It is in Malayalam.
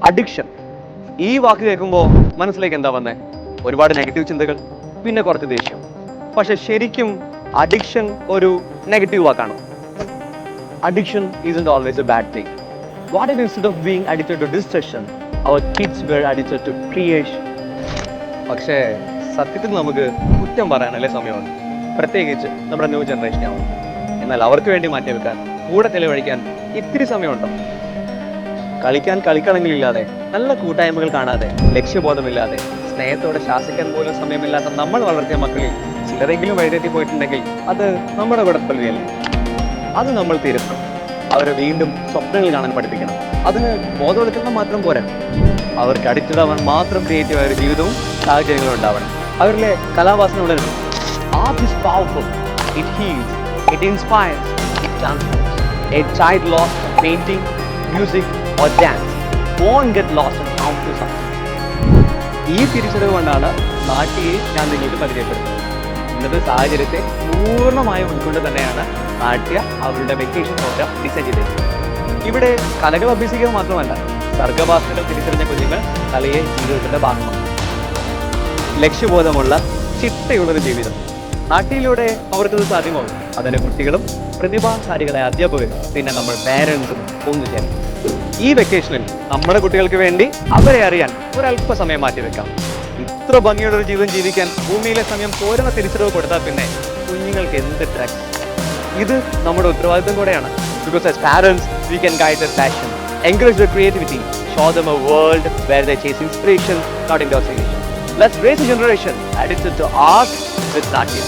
അഡിക്ഷൻ. ഈ വാക്ക് കേൾക്കുമ്പോൾ മനസ്സിലേക്ക് എന്താ വന്നേ? ഒരുപാട് നെഗറ്റീവ് ചിന്തകൾ, പിന്നെ കുറച്ച് ദേഷ്യം. പക്ഷെ ശരിക്കും അഡിക്ഷൻ ഒരു നെഗറ്റീവ് വാക്കാണ്. Addiction isn't always a bad thing. What if instead of being addicted to distraction, our kids were addicted to creation? പക്ഷേ സത്യത്തിൽ നമുക്ക് കുറ്റം പറയാനല്ലേ സമയമുണ്ട്, പ്രത്യേകിച്ച് നമ്മുടെ ന്യൂ ജനറേഷൻ ആവും. എന്നാൽ അവർക്ക് വേണ്ടി മാറ്റിവെക്കാൻ, കൂടെ ചെലവഴിക്കാൻ ഇത്തിരി സമയമുണ്ടോ? കളിക്കാൻ കളിക്കളങ്ങളില്ലാതെ, നല്ല കൂട്ടായ്മകൾ കാണാതെ, ലക്ഷ്യബോധമില്ലാതെ, സ്നേഹത്തോടെ ശാസിക്കാൻ പോലും സമയമില്ലാത്ത നമ്മൾ വളർത്തിയ മക്കളിൽ ചിലരെങ്കിലും വഴിതെറ്റി പോയിട്ടുണ്ടെങ്കിൽ അത് നമ്മുടെ കുഴപ്പമില്ലല്ലേ? അത് നമ്മൾ തിരുത്തണം. അവരെ വീണ്ടും സ്വപ്നങ്ങൾ കാണാൻ പഠിപ്പിക്കണം. അതിന് ബോധവൽക്കരണം മാത്രം പോരാ, അവർക്ക് അഡിക്റ്റഡാവാൻ മാത്രം ക്രിയേറ്റീവായ ഒരു ജീവിതവും സാഹചര്യങ്ങളും ഉണ്ടാവണം. അവരിലെ കലാവാസന ഉണരണം. Art is powerful. It heals. It inspires. It transforms. A child lost in painting, music or dance won't get lost in harmful something. ഈ തിരിച്ചറിവ് കൊണ്ടാണ് നാട്ടിയെ ഞാൻ നിങ്ങൾക്ക് പരിചയപ്പെടുത്തുന്നത്. ഇന്നത്തെ സാഹചര്യത്തെ പൂർണ്ണമായും ഉൾക്കൊണ്ട് തന്നെയാണ് നാട്യ അവരുടെ വെക്കേഷൻ പ്രോഗ്രാം ഡിസൈൻ ചെയ്തത്. ഇവിടെ കലകൾ അഭ്യസിക്കുക മാത്രമല്ല, സർഗഭാഷകൾ തിരിച്ചറിഞ്ഞ കുഞ്ഞുങ്ങൾ കലയെ ജീവിതത്തിന്റെ ഭാഗമാണ്. ലക്ഷ്യബോധമുള്ള ചിട്ടയുള്ളൊരു ജീവിതം നാട്ടിലൂടെ അവർക്കത് സാധ്യമാകും. അതിന് കുട്ടികളും പ്രതിഭാശാലികളായ അധ്യാപകരും പിന്നെ നമ്മൾ പേരൻസും ഒന്നുചേരും. ഈ വെക്കേഷനിൽ നമ്മുടെ കുട്ടികൾക്ക് വേണ്ടി അവരെ അറിയാൻ ഒരല്പസമയം മാറ്റിവെക്കാം. ഇത്ര ഭംഗിയുള്ളൊരു ജീവിതം ജീവിക്കാൻ ഭൂമിയിലെ സമയം പോരുന്ന തിരിച്ചറിവ് കൊടുത്താൽ പിന്നെ കുഞ്ഞുങ്ങൾക്ക് എന്ത് ട്രാക്ക്. ഇത് നമ്മുടെ ഉത്തരവാദിത്വം കൂടെയാണ്. Because as parents, we can guide their passion, encourage their creativity, show them a world where they chase inspiration, not indoctrination. Let's raise a generation addicted to art with Natya.